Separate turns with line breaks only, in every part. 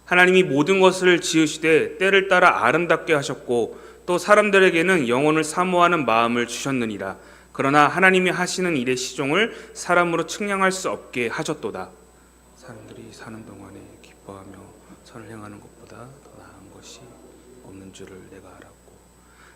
하나님이 모든 것을 지으시되 때를 따라 아름답게 하셨고 또 사람들에게는 영혼을 사모하는 마음을 주셨느니라. 그러나 하나님이 하시는 일의 시종을 사람으로 측량할 수 없게 하셨도다. 사람들이 사는 동안에 기뻐하며 선을 행하는 것보다 더 나은 것이 없는 줄을 내가 알았고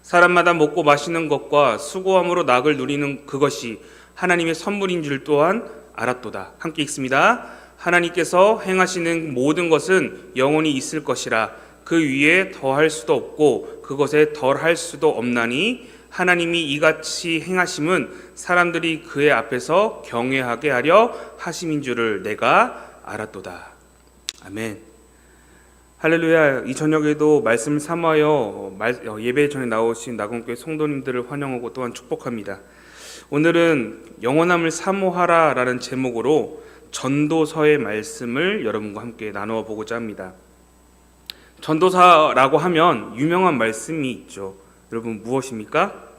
사람마다 먹고 마시는 것과 수고함으로 낙을 누리는 그것이 하나님의 선물인 줄 또한 알았도다. 함께 읽습니다. 하나님께서 행하시는 모든 것은 영원히 있을 것이라. 그 위에 더할 수도 없고 그것에 덜할 수도 없나니 하나님이 이같이 행하심은 사람들이 그의 앞에서 경외하게 하려 하심인 줄을 내가 알았도다. 아멘. 할렐루야. 이 저녁에도 말씀을 삼아여 예배 전에 나오신 나금교회 성도님들을 환영하고 또한 축복합니다. 오늘은 영원함을 사모하라 라는 제목으로 전도서의 말씀을 여러분과 함께 나누어 보고자 합니다. 전도서라고 하면 유명한 말씀이 있죠. 여러분 무엇입니까?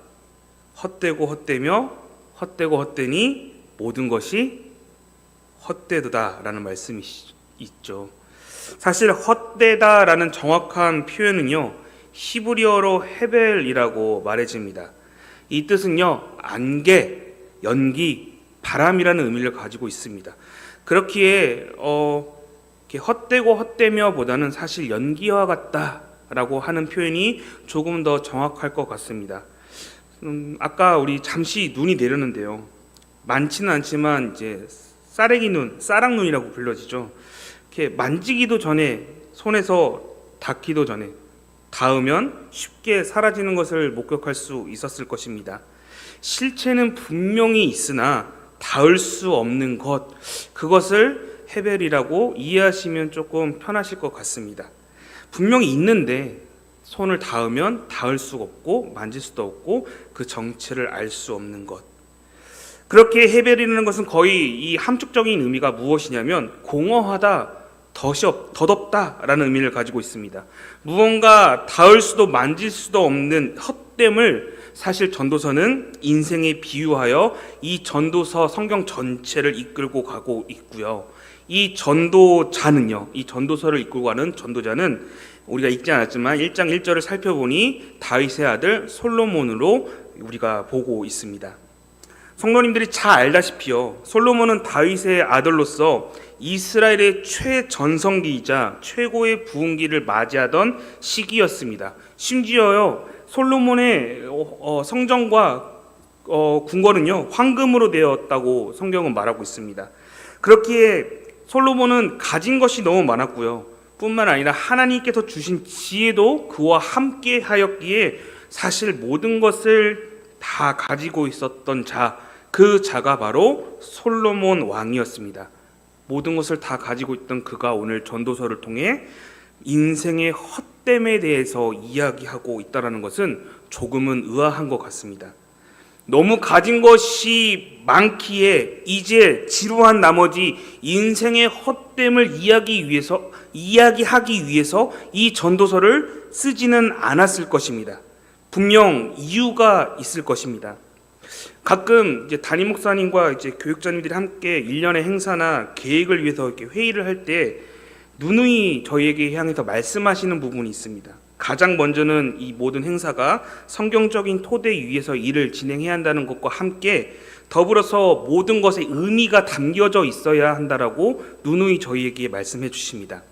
헛되고 헛되며 헛되고 헛되니 모든 것이 헛되도다 라는 말씀이 있죠. 사실 헛되다라는 정확한 표현은요, 히브리어로 헤벨이라고 말해집니다. 이 뜻은요, 안개, 연기, 바람이라는 의미를 가지고 있습니다. 그렇기에 헛되고 헛되며 보다는 사실 연기와 같다라고 하는 표현이 조금 더 정확할 것 같습니다. 아까 우리 잠시 눈이 내렸는데요. 많지는 않지만 이제 싸래기 눈, 싸락눈이라고 불려지죠. 이렇게 만지기도 전에 손에서 닿기도 전에 닿으면 쉽게 사라지는 것을 목격할 수 있었을 것입니다. 실체는 분명히 있으나 닿을 수 없는 것, 그것을 헤벨이라고 이해하시면 조금 편하실 것 같습니다. 분명히 있는데 손을 닿으면 닿을 수가 없고 만질 수도 없고 그 정체를 알 수 없는 것. 그렇게 헤벨이라는 것은 거의 이 함축적인 의미가 무엇이냐면 공허하다, 덧없다라는 의미를 가지고 있습니다. 무언가 닿을 수도 만질 수도 없는 헛됨을 사실 전도서는 인생에 비유하여 이 전도서 성경 전체를 이끌고 가고 있고요. 이 전도자는요, 이 전도서를 이끌고 가는 전도자는 우리가 읽지 않았지만 1장 1절을 살펴보니 다윗의 아들 솔로몬으로 우리가 보고 있습니다. 성도님들이 잘 알다시피요, 솔로몬은 다윗의 아들로서 이스라엘의 최전성기이자 최고의 부흥기를 맞이하던 시기였습니다. 심지어요, 솔로몬의 성전과 궁궐은요 황금으로 되었다고 성경은 말하고 있습니다. 그렇기에 솔로몬은 가진 것이 너무 많았고요, 뿐만 아니라 하나님께서 주신 지혜도 그와 함께 하였기에 사실 모든 것을 다 가지고 있었던 자, 그 자가 바로 솔로몬 왕이었습니다. 모든 것을 다 가지고 있던 그가 오늘 전도서를 통해 인생의 헛됨에 대해서 이야기하고 있다는 것은 조금은 의아한 것 같습니다. 너무 가진 것이 많기에 이제 지루한 나머지 인생의 헛됨을 이야기하기 위해서 이 전도서를 쓰지는 않았을 것입니다. 분명 이유가 있을 것입니다. 가끔 이제 담임 목사님과 이제 교육자님들이 함께 일련의 행사나 계획을 위해서 이렇게 회의를 할 때 누누이 저희에게 향해서 말씀하시는 부분이 있습니다. 가장 먼저는 이 모든 행사가 성경적인 토대 위에서 일을 진행해야 한다는 것과 함께 더불어서 모든 것에 의미가 담겨져 있어야 한다라고 누누이 저희에게 말씀해 주십니다.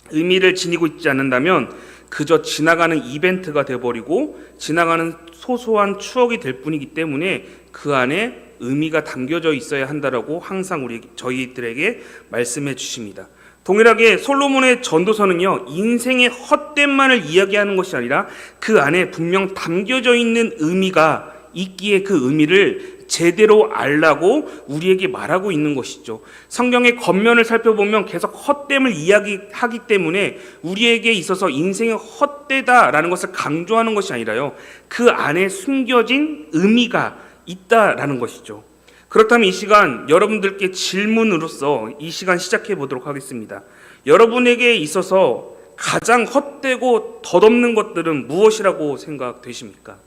의미를 지니고 있지 않는다면 그저 지나가는 이벤트가 되어버리고 지나가는 소소한 추억이 될 뿐이기 때문에 그 안에 의미가 담겨져 있어야 한다라고 항상 저희들에게 말씀해 주십니다. 동일하게 솔로몬의 전도서는요, 인생의 헛됨만을 이야기하는 것이 아니라 그 안에 분명 담겨져 있는 의미가 있기에 그 의미를 제대로 알라고 우리에게 말하고 있는 것이죠. 성경의 겉면을 살펴보면 계속 헛됨을 이야기하기 때문에 우리에게 있어서 인생이 헛되다라는 것을 강조하는 것이 아니라요, 그 안에 숨겨진 의미가 있다라는 것이죠. 그렇다면 이 시간 여러분들께 질문으로서 이 시간 시작해 보도록 하겠습니다. 여러분에게 있어서 가장 헛되고 덧없는 것들은 무엇이라고 생각되십니까?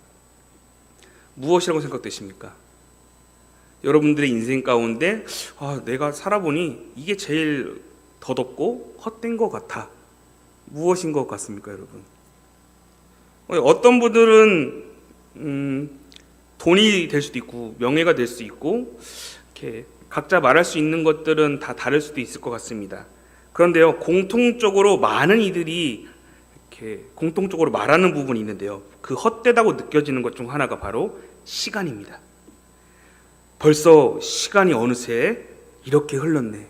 무엇이라고 생각되십니까? 여러분들의 인생 가운데 내가 살아보니 이게 제일 덧없고 헛된 것 같아 무엇인 것 같습니까, 여러분? 어떤 분들은 돈이 될 수도 있고 명예가 될 수도 있고 이렇게 각자 말할 수 있는 것들은 다 다를 수도 있을 것 같습니다. 그런데요, 공통적으로 많은 이들이 이렇게 공통적으로 말하는 부분이 있는데요, 그 헛되다고 느껴지는 것 중 하나가 바로 시간입니다. 벌써 시간이 어느새 이렇게 흘렀네,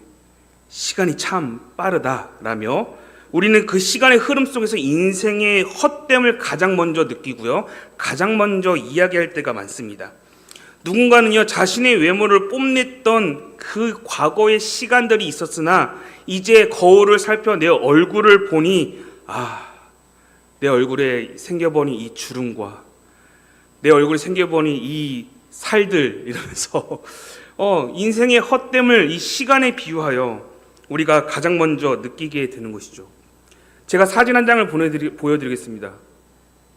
시간이 참 빠르다라며 우리는 그 시간의 흐름 속에서 인생의 헛됨을 가장 먼저 느끼고요, 가장 먼저 이야기할 때가 많습니다. 누군가는요, 자신의 외모를 뽐냈던 그 과거의 시간들이 있었으나 이제 거울을 살펴 내 얼굴을 보니 내 얼굴에 생겨보니 이 주름과 내 얼굴에 생겨보니 이 살들 이러면서 인생의 헛됨을 이 시간에 비유하여 우리가 가장 먼저 느끼게 되는 것이죠. 제가 사진 한 장을 보여드리겠습니다.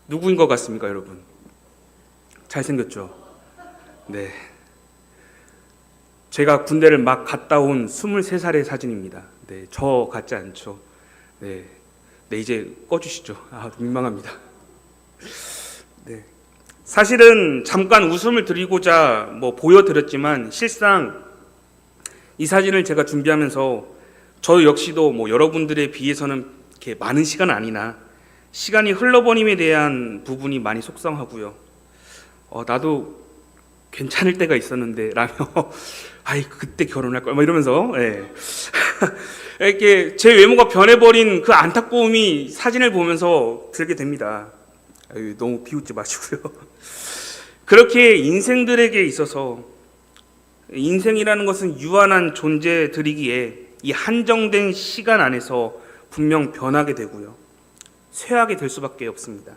누구인 것 같습니까, 여러분? 잘생겼죠? 네. 제가 군대를 막 갔다 온 23살의 사진입니다. 네, 저 같지 않죠? 네, 이제 꺼주시죠. 민망합니다. 네. 사실은 잠깐 웃음을 드리고자 보여드렸지만 실상 이 사진을 제가 준비하면서 저 역시도 여러분들에 비해서는 이렇게 많은 시간은 아니나 시간이 흘러버림에 대한 부분이 많이 속상하고요. 나도 괜찮을 때가 있었는데 라며 그때 결혼할 걸 이러면서 이렇게 제 외모가 변해버린 그 안타까움이 사진을 보면서 들게 됩니다. 너무 비웃지 마시고요. 그렇게 인생들에게 있어서 인생이라는 것은 유한한 존재들이기에 이 한정된 시간 안에서 분명 변하게 되고요, 쇠하게 될 수밖에 없습니다.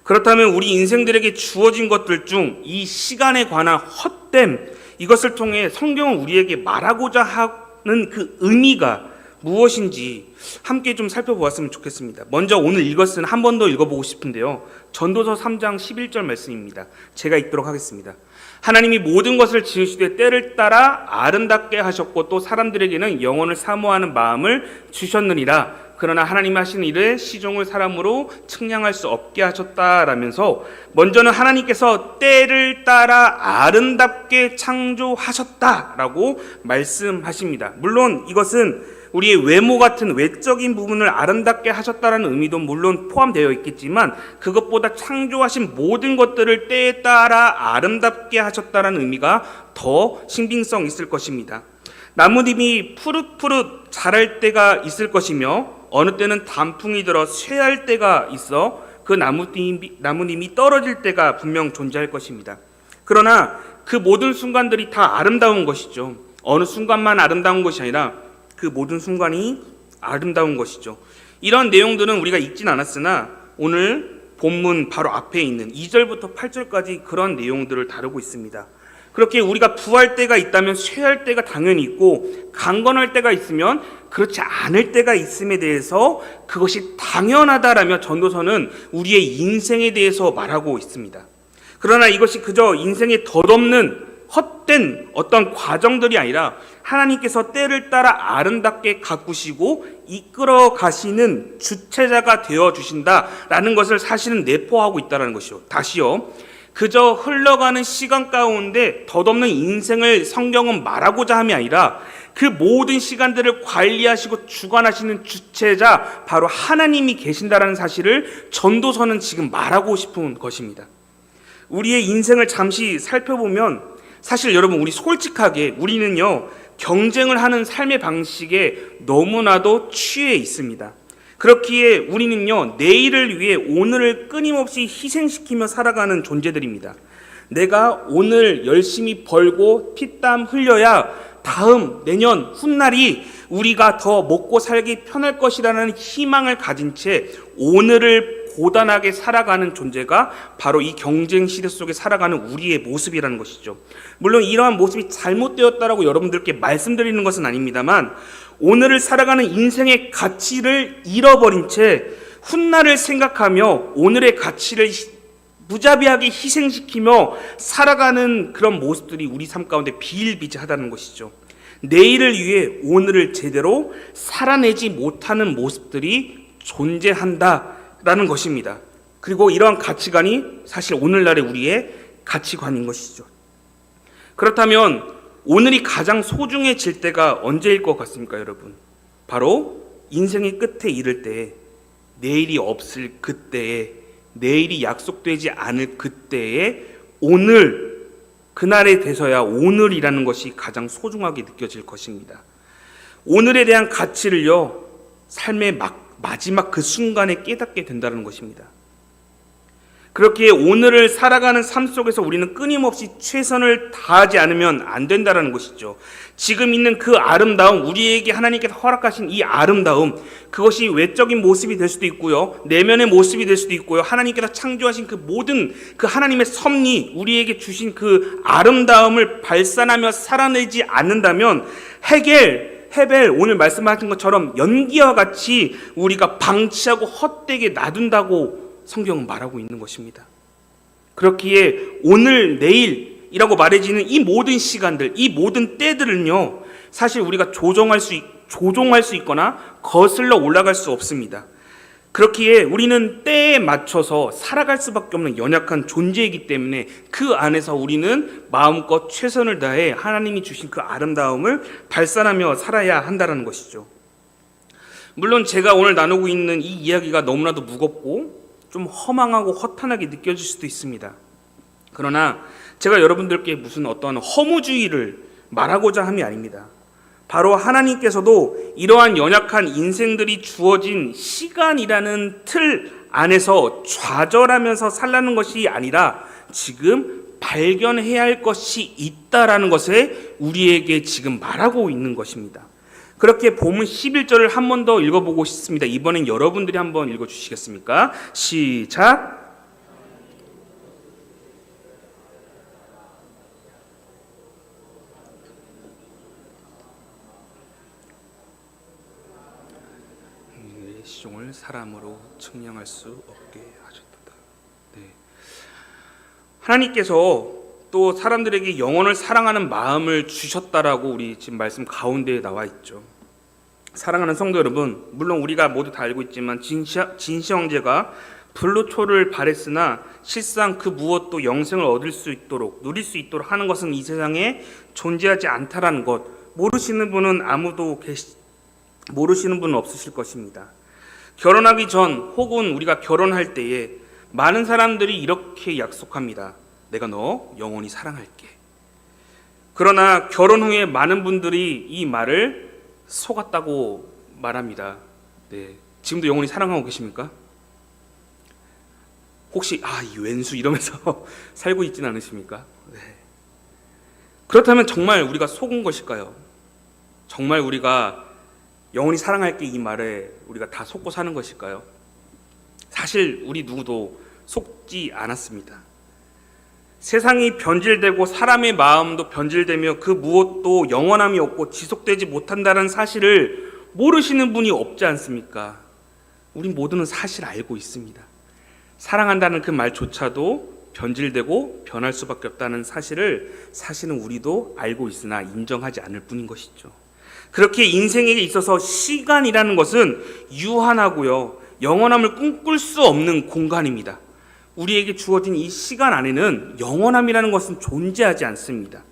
그렇다면 우리 인생들에게 주어진 것들 중 이 시간에 관한 헛됨, 이것을 통해 성경은 우리에게 말하고자 하는 그 의미가 무엇인지 함께 좀 살펴보았으면 좋겠습니다. 먼저 오늘 이것은 한 번 더 읽어보고 싶은데요, 전도서 3장 11절 말씀입니다. 제가 읽도록 하겠습니다. 하나님이 모든 것을 지으시되 때를 따라 아름답게 하셨고 또 사람들에게는 영혼을 사모하는 마음을 주셨느니라. 그러나 하나님 하신 일에 시종을 사람으로 측량할 수 없게 하셨다라면서 먼저는 하나님께서 때를 따라 아름답게 창조하셨다라고 말씀하십니다. 물론 이것은 우리의 외모 같은 외적인 부분을 아름답게 하셨다라는 의미도 물론 포함되어 있겠지만 그것보다 창조하신 모든 것들을 때에 따라 아름답게 하셨다라는 의미가 더 신빙성 있을 것입니다. 나뭇잎이 푸릇푸릇 자랄 때가 있을 것이며 어느 때는 단풍이 들어 쇠할 때가 있어 그 나뭇잎이 떨어질 때가 분명 존재할 것입니다. 그러나 그 모든 순간들이 다 아름다운 것이죠. 어느 순간만 아름다운 것이 아니라 그 모든 순간이 아름다운 것이죠. 이런 내용들은 우리가 읽진 않았으나 오늘 본문 바로 앞에 있는 2절부터 8절까지 그런 내용들을 다루고 있습니다. 그렇게 우리가 부할 때가 있다면 쇠할 때가 당연히 있고 강건할 때가 있으면 그렇지 않을 때가 있음에 대해서 그것이 당연하다라며 전도서는 우리의 인생에 대해서 말하고 있습니다. 그러나 이것이 그저 인생의 덧없는 헛된 어떤 과정들이 아니라 하나님께서 때를 따라 아름답게 가꾸시고 이끌어 가시는 주체자가 되어 주신다라는 것을 사실은 내포하고 있다는 것이요. 다시요, 그저 흘러가는 시간 가운데 덧없는 인생을 성경은 말하고자 함이 아니라 그 모든 시간들을 관리하시고 주관하시는 주체자 바로 하나님이 계신다라는 사실을 전도서는 지금 말하고 싶은 것입니다. 우리의 인생을 잠시 살펴보면 사실 여러분, 우리 솔직하게 우리는요, 경쟁을 하는 삶의 방식에 너무나도 취해 있습니다. 그렇기에 우리는요, 내일을 위해 오늘을 끊임없이 희생시키며 살아가는 존재들입니다. 내가 오늘 열심히 벌고 피땀 흘려야 다음 내년 훗날이 우리가 더 먹고 살기 편할 것이라는 희망을 가진 채 오늘을 고단하게 살아가는 존재가 바로 이 경쟁 시대 속에 살아가는 우리의 모습이라는 것이죠. 물론 이러한 모습이 잘못되었다라고 여러분들께 말씀드리는 것은 아닙니다만 오늘을 살아가는 인생의 가치를 잃어버린 채 훗날을 생각하며 오늘의 가치를 무자비하게 희생시키며 살아가는 그런 모습들이 우리 삶 가운데 비일비재하다는 것이죠. 내일을 위해 오늘을 제대로 살아내지 못하는 모습들이 존재한다라는 것입니다. 그리고 이러한 가치관이 사실 오늘날의 우리의 가치관인 것이죠. 그렇다면 오늘이 가장 소중해질 때가 언제일 것 같습니까, 여러분? 바로 인생의 끝에 이를 때에, 내일이 없을 그때에, 내일이 약속되지 않을 그때에, 오늘, 그날에 돼서야 오늘이라는 것이 가장 소중하게 느껴질 것입니다. 오늘에 대한 가치를요, 삶의 마지막 그 순간에 깨닫게 된다는 것입니다. 그렇기에 오늘을 살아가는 삶 속에서 우리는 끊임없이 최선을 다하지 않으면 안 된다는 것이죠. 지금 있는 그 아름다움, 우리에게 하나님께서 허락하신 이 아름다움, 그것이 외적인 모습이 될 수도 있고요, 내면의 모습이 될 수도 있고요, 하나님께서 창조하신 그 모든 그 하나님의 섭리, 우리에게 주신 그 아름다움을 발산하며 살아내지 않는다면 헤벨 오늘 말씀하신 것처럼 연기와 같이 우리가 방치하고 헛되게 놔둔다고 성경은 말하고 있는 것입니다. 그렇기에 오늘, 내일이라고 말해지는 이 모든 시간들, 이 모든 때들은요, 사실 우리가 조종할 수 있거나 거슬러 올라갈 수 없습니다. 그렇기에 우리는 때에 맞춰서 살아갈 수밖에 없는 연약한 존재이기 때문에 그 안에서 우리는 마음껏 최선을 다해 하나님이 주신 그 아름다움을 발산하며 살아야 한다는 것이죠. 물론 제가 오늘 나누고 있는 이 이야기가 너무나도 무겁고 좀 허망하고 허탄하게 느껴질 수도 있습니다. 그러나 제가 여러분들께 무슨 어떤 허무주의를 말하고자 함이 아닙니다. 바로 하나님께서도 이러한 연약한 인생들이 주어진 시간이라는 틀 안에서 좌절하면서 살라는 것이 아니라 지금 발견해야 할 것이 있다라는 것에 우리에게 지금 말하고 있는 것입니다. 그렇게 본문 11절을 한 번 더 읽어보고 싶습니다. 이번엔 여러분들이 한번 읽어주시겠습니까? 시작! 시종을 사람으로 측량할 수 없게 하셨도다. 네. 하나님께서 또 사람들에게 영혼을 사랑하는 마음을 주셨다라고 우리 지금 말씀 가운데에 나와 있죠. 사랑하는 성도 여러분, 물론 우리가 모두 다 알고 있지만 진시 형제가 불로초를 바랬으나 실상 그 무엇도 영생을 얻을 수 있도록, 누릴 수 있도록 하는 것은 이 세상에 존재하지 않다라는 것, 모르시는 분은 모르시는 분은 없으실 것입니다. 결혼하기 전 혹은 우리가 결혼할 때에 많은 사람들이 이렇게 약속합니다. 내가 너 영원히 사랑할게. 그러나 결혼 후에 많은 분들이 이 말을 속았다고 말합니다. 네. 지금도 영원히 사랑하고 계십니까? 혹시 이 왼수 이러면서 살고 있지는 않으십니까? 네. 그렇다면 정말 우리가 속은 것일까요? 정말 우리가 영원히 사랑할게 이 말에 우리가 다 속고 사는 것일까요? 사실 우리 누구도 속지 않았습니다. 세상이 변질되고 사람의 마음도 변질되며 그 무엇도 영원함이 없고 지속되지 못한다는 사실을 모르시는 분이 없지 않습니까? 우리 모두는 사실 알고 있습니다. 사랑한다는 그 말조차도 변질되고 변할 수밖에 없다는 사실은 우리도 알고 있으나 인정하지 않을 뿐인 것이죠. 그렇게 인생에 있어서 시간이라는 것은 유한하고요, 영원함을 꿈꿀 수 없는 공간입니다. 우리에게 주어진 이 시간 안에는 영원함이라는 것은 존재하지 않습니다.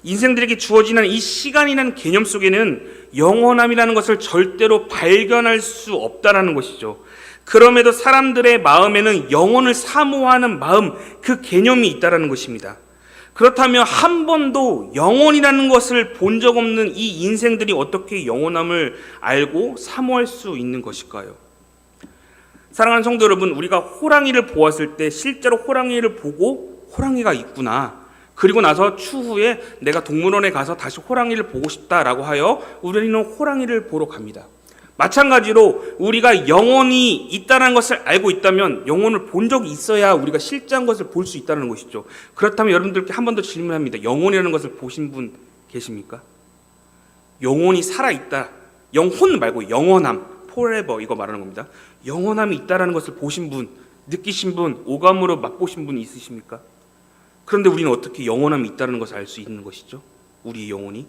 인생들에게 주어지는 이 시간이라는 개념 속에는 영원함이라는 것을 절대로 발견할 수 없다라는 것이죠. 그럼에도 사람들의 마음에는 영혼을 사모하는 마음, 그 개념이 있다라는 것입니다. 그렇다면 한 번도 영혼이라는 것을 본 적 없는 이 인생들이 어떻게 영원함을 알고 사모할 수 있는 것일까요? 사랑하는 성도 여러분, 우리가 호랑이를 보았을 때 실제로 호랑이를 보고 호랑이가 있구나, 그리고 나서 추후에 내가 동물원에 가서 다시 호랑이를 보고 싶다라고 하여 우리는 호랑이를 보러 갑니다. 마찬가지로 우리가 영혼이 있다는 것을 알고 있다면 영혼을 본 적이 있어야 우리가 실제한 것을 볼 수 있다는 것이죠. 그렇다면 여러분들께 한 번 더 질문합니다. 영혼이라는 것을 보신 분 계십니까? 영혼이 살아있다, 영혼 말고 영원함, forever 이거 말하는 겁니다. 영원함이 있다는 것을 보신 분, 느끼신 분, 오감으로 맛보신 분 있으십니까? 그런데 우리는 어떻게 영원함이 있다는 것을 알 수 있는 것이죠? 우리의 영혼이?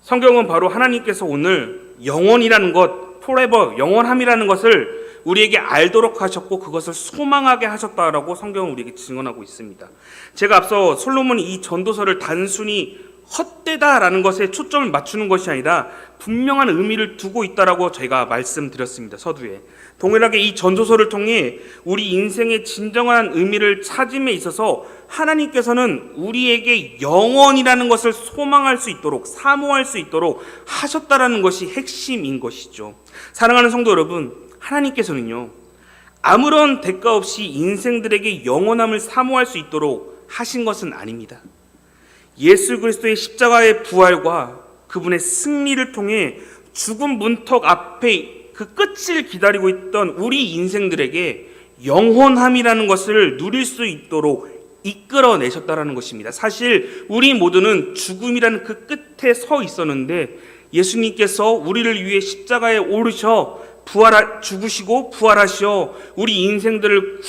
성경은 바로 하나님께서 오늘 영원이라는 것, forever, 영원함이라는 것을 우리에게 알도록 하셨고 그것을 소망하게 하셨다라고 성경은 우리에게 증언하고 있습니다. 제가 앞서 솔로몬이 이 전도서를 단순히 헛되다라는 것에 초점을 맞추는 것이 아니라 분명한 의미를 두고 있다라고 제가 말씀드렸습니다. 서두에. 동일하게 이 전도서를 통해 우리 인생의 진정한 의미를 찾음에 있어서 하나님께서는 우리에게 영원이라는 것을 소망할 수 있도록, 사모할 수 있도록 하셨다라는 것이 핵심인 것이죠. 사랑하는 성도 여러분, 하나님께서는요, 아무런 대가 없이 인생들에게 영원함을 사모할 수 있도록 하신 것은 아닙니다. 예수 그리스도의 십자가의 부활과 그분의 승리를 통해 죽음 문턱 앞에 그 끝을 기다리고 있던 우리 인생들에게 영원함이라는 것을 누릴 수 있도록 이끌어내셨다라는 것입니다. 사실 우리 모두는 죽음이라는 그 끝에 서 있었는데 예수님께서 우리를 위해 십자가에 오르셔 죽으시고 부활하셔 우리 인생들을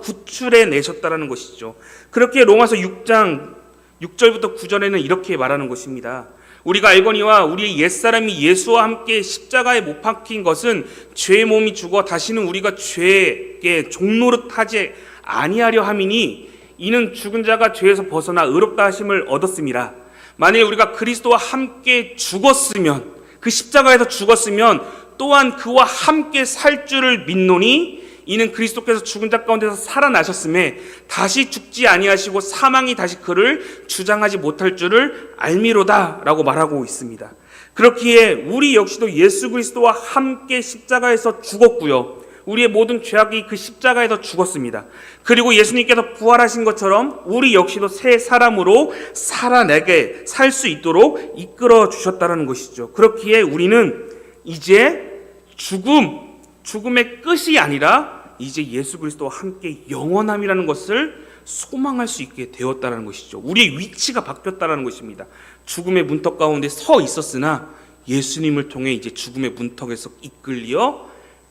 구출해 내셨다라는 것이죠. 그렇게 로마서 6장 6절부터 9절에는 이렇게 말하는 것입니다. 우리가 알거니와 우리의 옛사람이 예수와 함께 십자가에 못 박힌 것은 죄의 몸이 죽어 다시는 우리가 죄의 종노릇하지 아니하려 함이니 이는 죽은 자가 죄에서 벗어나 의롭다 하심을 얻었음이라. 만일 우리가 그리스도와 함께 죽었으면, 그 십자가에서 죽었으면 또한 그와 함께 살 줄을 믿노니 이는 그리스도께서 죽은 자 가운데서 살아나셨음에 다시 죽지 아니하시고 사망이 다시 그를 주장하지 못할 줄을 알미로다 라고 말하고 있습니다. 그렇기에 우리 역시도 예수 그리스도와 함께 십자가에서 죽었고요, 우리의 모든 죄악이 그 십자가에서 죽었습니다. 그리고 예수님께서 부활하신 것처럼 우리 역시도 새 사람으로 살아내게 살 수 있도록 이끌어 주셨다는 것이죠. 그렇기에 우리는 이제 죽음의 끝이 아니라 이제 예수 그리스도와 함께 영원함이라는 것을 소망할 수 있게 되었다는 것이죠. 우리의 위치가 바뀌었다는 것입니다. 죽음의 문턱 가운데 서 있었으나 예수님을 통해 이제 죽음의 문턱에서 이끌려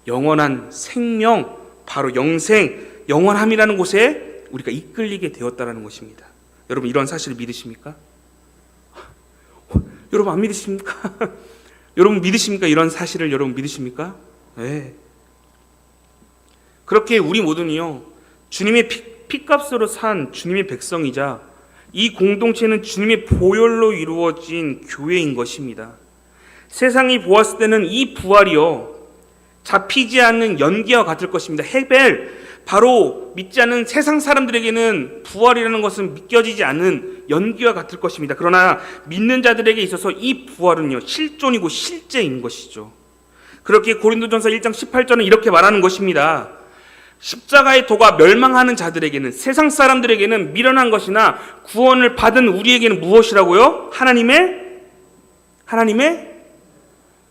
영원한 생명, 바로 영생, 영원함이라는 곳에 우리가 이끌리게 되었다는 것입니다. 여러분, 이런 사실을 믿으십니까? 여러분 안 믿으십니까? 여러분 믿으십니까? 이런 사실을 여러분 믿으십니까? 네. 그렇게 우리 모두는요, 주님의 피값으로 산 주님의 백성이자 이 공동체는 주님의 보혈로 이루어진 교회인 것입니다. 세상이 보았을 때는 이 부활이요, 잡히지 않는 연기와 같을 것입니다. 헤벨, 바로 믿지 않는 세상 사람들에게는 부활이라는 것은 믿겨지지 않는 연기와 같을 것입니다. 그러나 믿는 자들에게 있어서 이 부활은요, 실존이고 실제인 것이죠. 그렇게 고린도전서 1장 18절은 이렇게 말하는 것입니다. 십자가의 도가 멸망하는 자들에게는, 세상 사람들에게는 미련한 것이나 구원을 받은 우리에게는 무엇이라고요?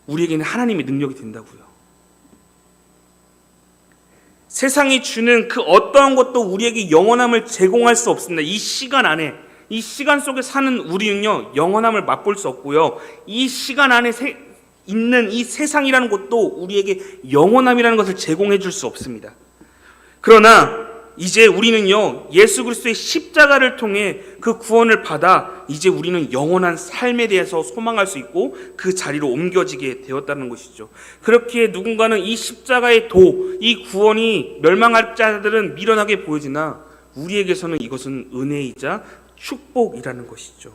우리에게는 하나님의 능력이 된다고요. 세상이 주는 그 어떠한 것도 우리에게 영원함을 제공할 수 없습니다. 이 시간 안에, 이 시간 속에 사는 우리는요, 영원함을 맛볼 수 없고요, 이 시간 안에 있는 이 세상이라는 것도 우리에게 영원함이라는 것을 제공해 줄 수 없습니다. 그러나 이제 우리는요, 예수 그리스도의 십자가를 통해 그 구원을 받아 이제 우리는 영원한 삶에 대해서 소망할 수 있고 그 자리로 옮겨지게 되었다는 것이죠. 그렇게 누군가는 이 십자가의 도, 이 구원이 멸망할 자들은 미련하게 보여지나 우리에게서는 이것은 은혜이자 축복이라는 것이죠.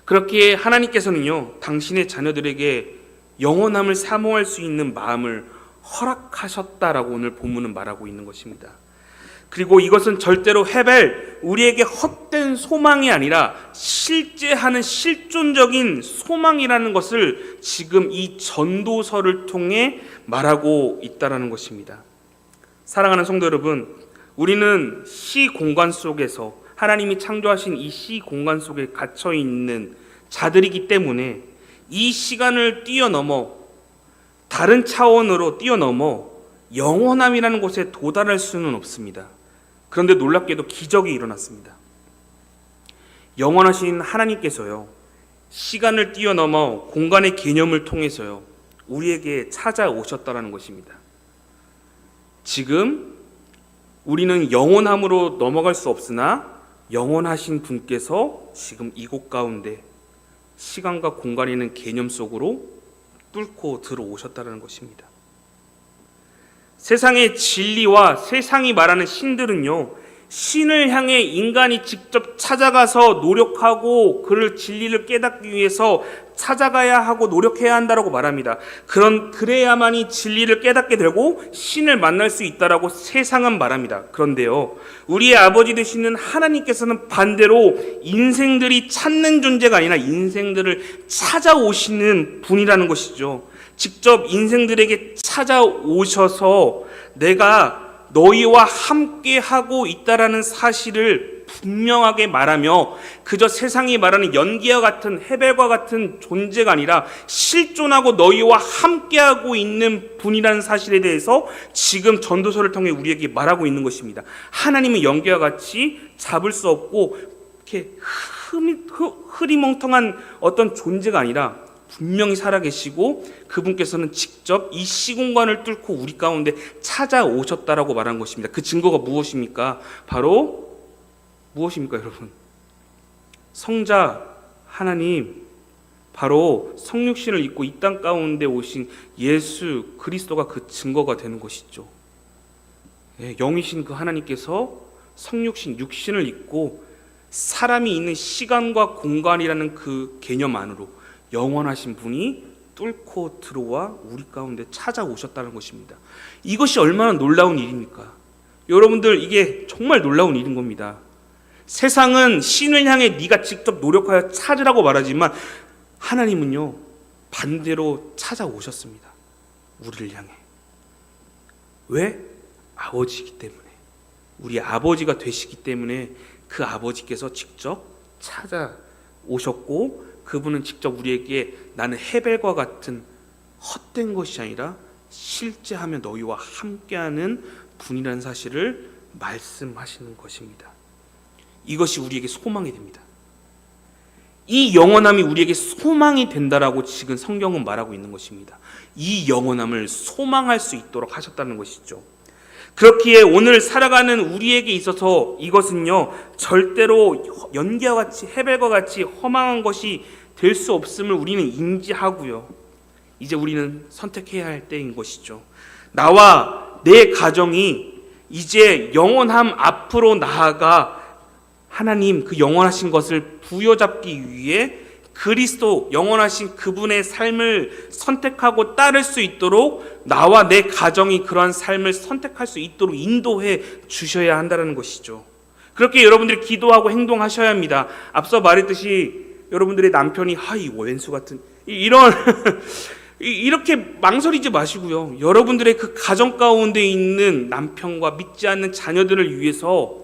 그렇게 하나님께서는요, 당신의 자녀들에게 영원함을 사모할 수 있는 마음을 허락하셨다라고 오늘 본문은 말하고 있는 것입니다. 그리고 이것은 절대로 헤벨, 우리에게 헛된 소망이 아니라 실제하는 실존적인 소망이라는 것을 지금 이 전도서를 통해 말하고 있다는 것입니다. 사랑하는 성도 여러분, 우리는 시 공간 속에서, 하나님이 창조하신 이 시 공간 속에 갇혀 있는 자들이기 때문에 이 시간을 뛰어넘어, 다른 차원으로 뛰어넘어 영원함이라는 곳에 도달할 수는 없습니다. 그런데 놀랍게도 기적이 일어났습니다. 영원하신 하나님께서요, 시간을 뛰어넘어 공간의 개념을 통해서요, 우리에게 찾아오셨다는 것입니다. 지금 우리는 영원함으로 넘어갈 수 없으나 영원하신 분께서 지금 이곳 가운데 시간과 공간이라는 개념 속으로 뚫고 들어오셨다는 것입니다. 세상의 진리와 세상이 말하는 신들은요, 신을 향해 인간이 직접 찾아가서 노력하고 그를 진리를 깨닫기 위해서 찾아가야 하고 노력해야 한다라고 말합니다. 그래야만이 진리를 깨닫게 되고 신을 만날 수 있다라고 세상은 말합니다. 그런데요, 우리의 아버지 되시는 하나님께서는 반대로 인생들이 찾는 존재가 아니라 인생들을 찾아오시는 분이라는 것이죠. 직접 인생들에게 찾아오셔서 내가 너희와 함께하고 있다라는 사실을 분명하게 말하며 그저 세상이 말하는 연기와 같은 헤벨과 같은 존재가 아니라 실존하고 너희와 함께하고 있는 분이라는 사실에 대해서 지금 전도서를 통해 우리에게 말하고 있는 것입니다. 하나님은 연기와 같이 잡을 수 없고 이렇게 흐리멍텅한 어떤 존재가 아니라 분명히 살아계시고 그분께서는 직접 이 시공간을 뚫고 우리 가운데 찾아오셨다라고 말한 것입니다. 그 증거가 무엇입니까? 바로 무엇입니까, 여러분? 성자 하나님, 바로 성육신을 입고 이 땅 가운데 오신 예수 그리스도가 그 증거가 되는 것이죠. 영이신 그 하나님께서 성육신, 육신을 입고 사람이 있는 시간과 공간이라는 그 개념 안으로 영원하신 분이 뚫고 들어와 우리 가운데 찾아오셨다는 것입니다. 이것이 얼마나 놀라운 일입니까? 여러분들, 이게 정말 놀라운 일인 겁니다. 세상은 신을 향해 네가 직접 노력하여 찾으라고 말하지만 하나님은요, 반대로 찾아오셨습니다. 우리를 향해. 왜? 아버지이기 때문에. 우리 아버지가 되시기 때문에 그 아버지께서 직접 찾아오셨고 그분은 직접 우리에게 나는 헤벨과 같은 헛된 것이 아니라 실제하며 너희와 함께하는 분이라는 사실을 말씀하시는 것입니다. 이것이 우리에게 소망이 됩니다. 이 영원함이 우리에게 소망이 된다라고 지금 성경은 말하고 있는 것입니다. 이 영원함을 소망할 수 있도록 하셨다는 것이죠. 그렇기에 오늘 살아가는 우리에게 있어서 이것은요, 절대로 연기와 같이 헤벨과 같이 허망한 것이 될 수 없음을 우리는 인지하고요, 이제 우리는 선택해야 할 때인 것이죠. 나와 내 가정이 이제 영원함 앞으로 나아가 하나님 그 영원하신 것을 부여잡기 위해 그리스도 영원하신 그분의 삶을 선택하고 따를 수 있도록 나와 내 가정이 그러한 삶을 선택할 수 있도록 인도해 주셔야 한다는 것이죠. 그렇게 여러분들이 기도하고 행동하셔야 합니다. 앞서 말했듯이 여러분들의 남편이 이 왼수 같은 이런 이렇게 망설이지 마시고요, 여러분들의 그 가정 가운데 있는 남편과 믿지 않는 자녀들을 위해서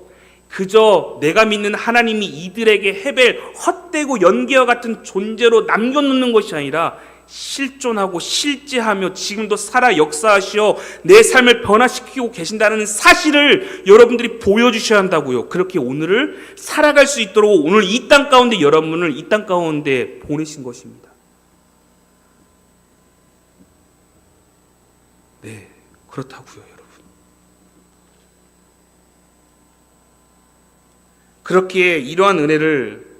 그저 내가 믿는 하나님이 이들에게 헤벨, 헛되고 연기와 같은 존재로 남겨놓는 것이 아니라 실존하고 실제하며 지금도 살아 역사하시어 내 삶을 변화시키고 계신다는 사실을 여러분들이 보여주셔야 한다고요. 그렇게 오늘을 살아갈 수 있도록 오늘 이 땅 가운데 여러분을 이 땅 가운데 보내신 것입니다. 네, 그렇다고요, 여러분. 그렇기에 이러한 은혜를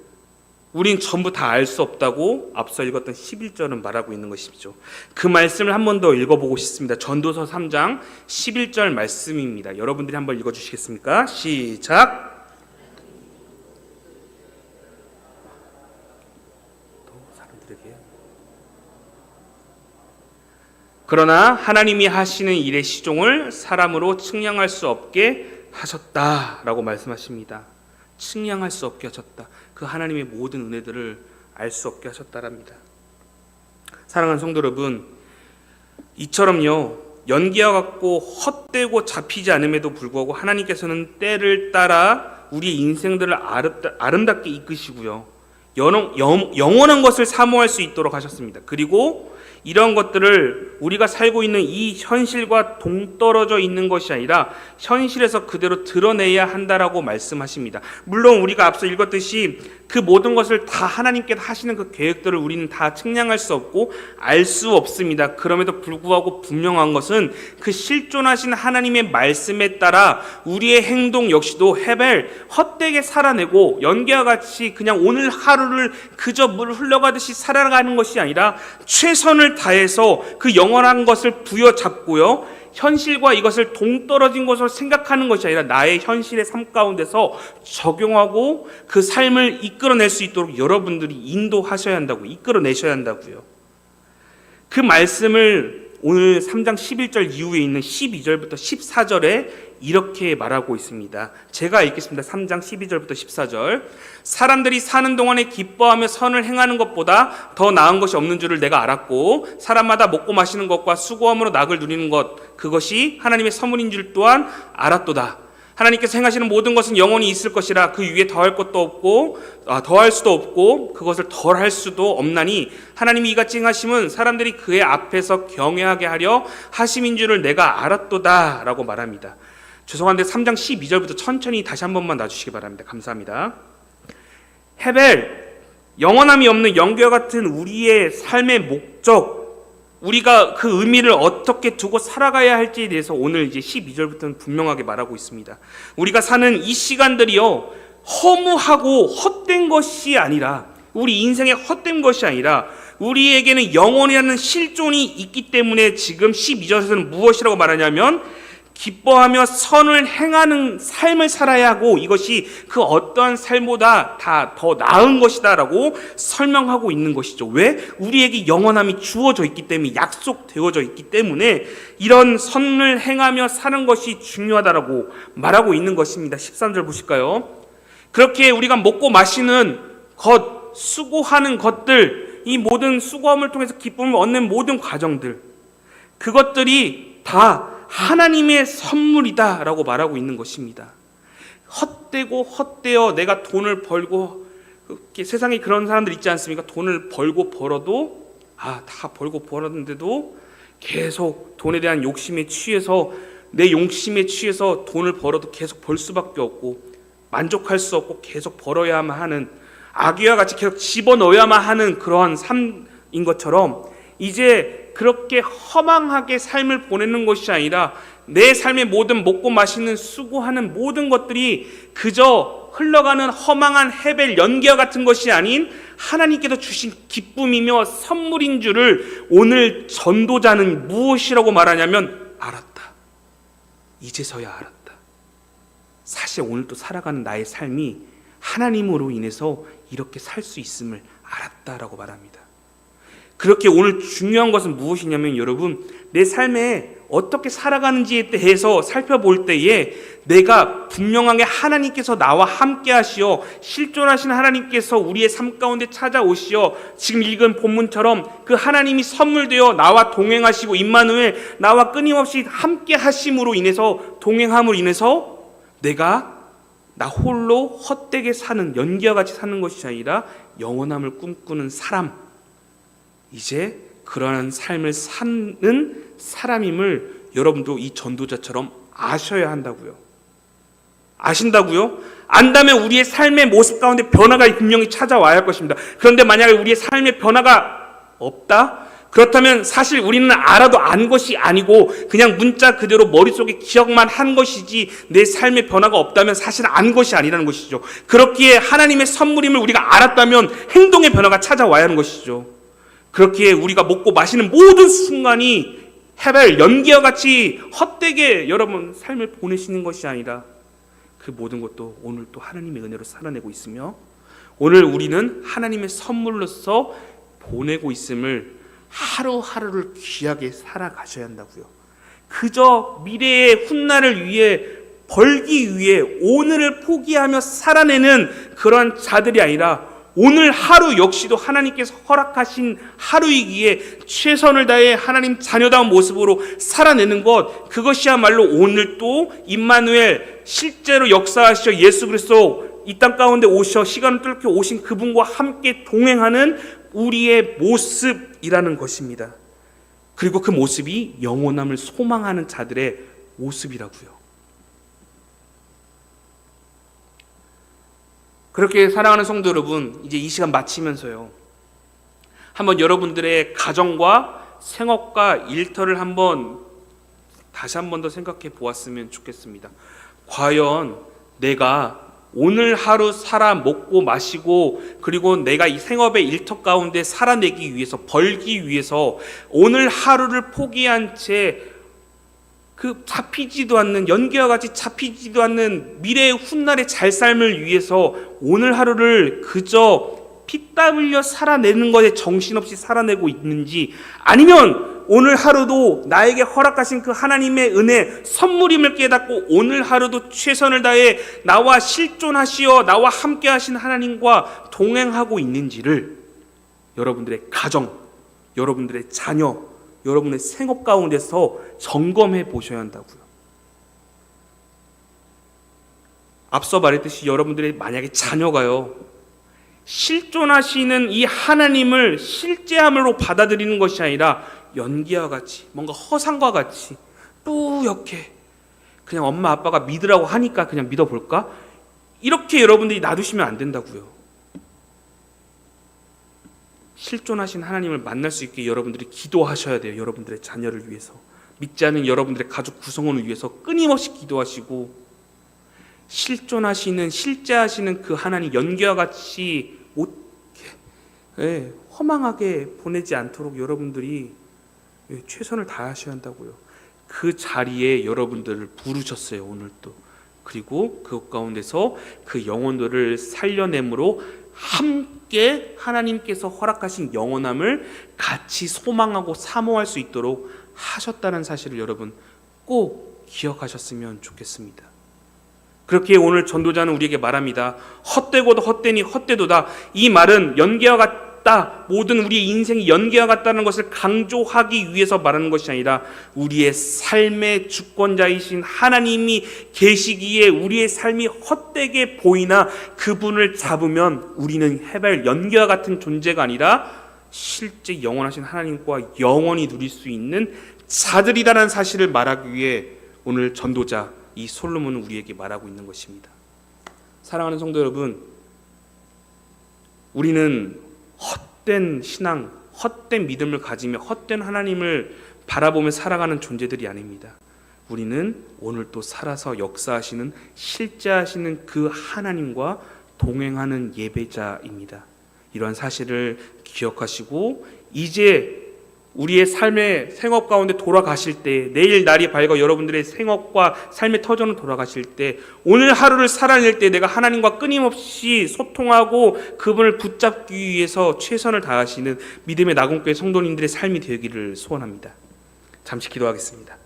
우린 전부 다 알 수 없다고 앞서 읽었던 11절은 말하고 있는 것이죠. 그 말씀을 한 번 더 읽어보고 싶습니다. 전도서 3장 11절 말씀입니다. 여러분들이 한번 읽어주시겠습니까? 시작! 그러나 하나님이 하시는 일의 시종을 사람으로 측량할 수 없게 하셨다라고 말씀하십니다. 측량할 수 없게 하셨다. 그 하나님의 모든 은혜들을 알 수 없게 하셨다랍니다. 사랑하는 성도 여러분, 이처럼요, 연기와 같고 헛되고 잡히지 않음에도 불구하고 하나님께서는 때를 따라 우리의 인생들을 아름답게 이끄시고요, 영원한 것을 사모할 수 있도록 하셨습니다. 그리고 이런 것들을 우리가 살고 있는 이 현실과 동떨어져 있는 것이 아니라 현실에서 그대로 드러내야 한다라고 말씀하십니다. 물론 우리가 앞서 읽었듯이 그 모든 것을 다 하나님께서 하시는 그 계획들을 우리는 다 측량할 수 없고 알 수 없습니다. 그럼에도 불구하고 분명한 것은 그 실존하신 하나님의 말씀에 따라 우리의 행동 역시도 헤벨 헛되게 살아내고 연기와 같이 그냥 오늘 하루를 그저 물 흘러가듯이 살아가는 것이 아니라 최선을 다해서 그 영원한 것을 부여잡고요, 현실과 이것을 동떨어진 것으로 생각하는 것이 아니라 나의 현실의 삶 가운데서 적용하고 그 삶을 이끌어낼 수 있도록 여러분들이 인도하셔야 한다고, 이끌어내셔야 한다고요. 그 말씀을 오늘 3장 11절 이후에 있는 12절부터 14절에 이렇게 말하고 있습니다. 제가 읽겠습니다. 3장 12절부터 14절. 사람들이 사는 동안에 기뻐하며 선을 행하는 것보다 더 나은 것이 없는 줄을 내가 알았고, 사람마다 먹고 마시는 것과 수고함으로 낙을 누리는 것, 그것이 하나님의 선물인 줄 또한 알았도다. 하나님께서 행하시는 모든 것은 영원히 있을 것이라 그 위에 더할 것도 없고 더할 수도 없고 그것을 덜할 수도 없나니 하나님이 이같이 행하심은 사람들이 그의 앞에서 경외하게 하려 하심인 줄을 내가 알았도다 라고 말합니다. 죄송한데 3장 12절부터 천천히 다시 한 번만 놔주시기 바랍니다. 감사합니다. 헤벨, 영원함이 없는 연기와 같은 우리의 삶의 목적, 우리가 그 의미를 어떻게 두고 살아가야 할지에 대해서 오늘 이제 12절부터는 분명하게 말하고 있습니다. 우리가 사는 이 시간들이요, 허무하고 헛된 것이 아니라, 우리 인생의 헛된 것이 아니라 우리에게는 영원이라는 실존이 있기 때문에 지금 12절에서는 무엇이라고 말하냐면 기뻐하며 선을 행하는 삶을 살아야 하고 이것이 그 어떠한 삶보다 다 더 나은 것이다 라고 설명하고 있는 것이죠. 왜? 우리에게 영원함이 주어져 있기 때문에, 약속되어져 있기 때문에 이런 선을 행하며 사는 것이 중요하다라고 말하고 있는 것입니다. 13절 보실까요? 그렇게 우리가 먹고 마시는 것, 수고하는 것들, 이 모든 수고함을 통해서 기쁨을 얻는 모든 과정들, 그것들이 다 하나님의 선물이다 라고 말하고 있는 것입니다. 헛되고 헛되어 내가 돈을 벌고, 세상에 그런 사람들 있지 않습니까? 돈을 벌고 벌어도 다 벌고 벌었는데도 계속 돈에 대한 욕심에 취해서, 내 욕심에 취해서 돈을 벌어도 계속 벌 수밖에 없고 만족할 수 없고 계속 벌어야만 하는, 아기와 같이 계속 집어넣어야만 하는 그러한 삶인 것처럼 이제 그렇게 허망하게 삶을 보내는 것이 아니라 내 삶의 모든 먹고 마시는 수고하는 모든 것들이 그저 흘러가는 허망한 헤벨 연기와 같은 것이 아닌 하나님께서 주신 기쁨이며 선물인 줄을 오늘 전도자는 무엇이라고 말하냐면 알았다. 이제서야 알았다. 사실 오늘 또 살아가는 나의 삶이 하나님으로 인해서 이렇게 살 수 있음을 알았다라고 말합니다. 그렇게 오늘 중요한 것은 무엇이냐면 여러분, 내 삶에 어떻게 살아가는지에 대해서 살펴볼 때에 내가 분명하게 하나님께서 나와 함께 하시어 실존하신 하나님께서 우리의 삶 가운데 찾아오시어 지금 읽은 본문처럼 그 하나님이 선물되어 나와 동행하시고 임마누엘, 나와 끊임없이 함께 하심으로 인해서, 동행함으로 인해서 내가 나 홀로 헛되게 사는, 연기와 같이 사는 것이 아니라 영원함을 꿈꾸는 사람, 이제 그러한 삶을 사는 사람임을 여러분도 이 전도자처럼 아셔야 한다고요. 아신다고요? 안다면 우리의 삶의 모습 가운데 변화가 분명히 찾아와야 할 것입니다. 그런데 만약에 우리의 삶의 변화가 없다? 그렇다면 사실 우리는 알아도 안 것이 아니고 그냥 문자 그대로 머릿속에 기억만 한 것이지 내 삶의 변화가 없다면 사실 안 것이 아니라는 것이죠. 그렇기에 하나님의 선물임을 우리가 알았다면 행동의 변화가 찾아와야 하는 것이죠. 그렇기에 우리가 먹고 마시는 모든 순간이 헤벨 연기와 같이 헛되게 여러분 삶을 보내시는 것이 아니라 그 모든 것도 오늘 또 하나님의 은혜로 살아내고 있으며 오늘 우리는 하나님의 선물로서 보내고 있음을 하루하루를 귀하게 살아가셔야 한다고요. 그저 미래의 훗날을 위해 벌기 위해 오늘을 포기하며 살아내는 그런 자들이 아니라 오늘 하루 역시도 하나님께서 허락하신 하루이기에 최선을 다해 하나님 자녀다운 모습으로 살아내는 것, 그것이야말로 오늘 또 임마누엘, 실제로 역사하시어 예수 그리스도 이 땅 가운데 오셔 시간을 뚫고 오신 그분과 함께 동행하는 우리의 모습이라는 것입니다. 그리고 그 모습이 영원함을 소망하는 자들의 모습이라고요. 그렇게 사랑하는 성도 여러분, 이제 이 시간 마치면서요, 한번 여러분들의 가정과 생업과 일터를 다시 한 번 더 생각해 보았으면 좋겠습니다. 과연 내가 오늘 하루 살아 먹고 마시고, 그리고 내가 이 생업의 일터 가운데 살아내기 위해서, 벌기 위해서 오늘 하루를 포기한 채 그 잡히지도 않는, 연기와 같이 잡히지도 않는 미래의 훗날의 잘 삶을 위해서 오늘 하루를 그저 피땀 흘려 살아내는 것에 정신없이 살아내고 있는지, 아니면 오늘 하루도 나에게 허락하신 그 하나님의 은혜, 선물임을 깨닫고 오늘 하루도 최선을 다해 나와 실존하시어 나와 함께 하신 하나님과 동행하고 있는지를 여러분들의 가정, 여러분들의 자녀, 여러분의 생업 가운데서 점검해 보셔야 한다고요. 앞서 말했듯이 여러분들의 만약에 자녀가요, 실존하시는 이 하나님을 실제함으로 받아들이는 것이 아니라 연기와 같이, 뭔가 허상과 같이 뿌옇게 그냥 엄마 아빠가 믿으라고 하니까 그냥 믿어볼까? 이렇게 여러분들이 놔두시면 안 된다고요. 실존하신 하나님을 만날 수 있게 여러분들이 기도하셔야 돼요. 여러분들의 자녀를 위해서, 믿지 않는 여러분들의 가족 구성원을 위해서 끊임없이 기도하시고, 실존하시는, 실제하시는 그 하나님, 연기와 같이 허망하게 보내지 않도록 여러분들이 최선을 다하셔야 한다고요. 그 자리에 여러분들을 부르셨어요, 오늘 또. 그리고 그 가운데서 그 영혼들을 살려냄으로 함께 하나님께서 허락하신 영원함을 같이 소망하고 사모할 수 있도록 하셨다는 사실을 여러분 꼭 기억하셨으면 좋겠습니다. 그렇게 오늘 전도자는 우리에게 말합니다. 헛되고도 헛되니 헛되도다. 이 말은 연기와 같다, 모든 우리의 인생이 연기와 같다는 것을 강조하기 위해서 말하는 것이 아니라 우리의 삶의 주권자이신 하나님이 계시기에 우리의 삶이 헛되게 보이나 그분을 잡으면 우리는 해발 연기와 같은 존재가 아니라 실제 영원하신 하나님과 영원히 누릴 수 있는 자들이라는 사실을 말하기 위해 오늘 전도자 이 솔로몬은 우리에게 말하고 있는 것입니다. 사랑하는 성도 여러분, 우리는 헛된 신앙, 헛된 믿음을 가지며 헛된 하나님을 바라보며 살아가는 존재들이 아닙니다. 우리는 오늘 또 살아서 역사하시는, 실제하시는 그 하나님과 동행하는 예배자입니다. 이러한 사실을 기억하시고 이제 우리의 삶의 생업 가운데 돌아가실 때, 내일 날이 밝아 여러분들의 생업과 삶의 터전을 돌아가실 때, 오늘 하루를 살아낼 때 내가 하나님과 끊임없이 소통하고 그분을 붙잡기 위해서 최선을 다하시는 믿음의 나군교회 성도님들의 삶이 되기를 소원합니다. 잠시 기도하겠습니다.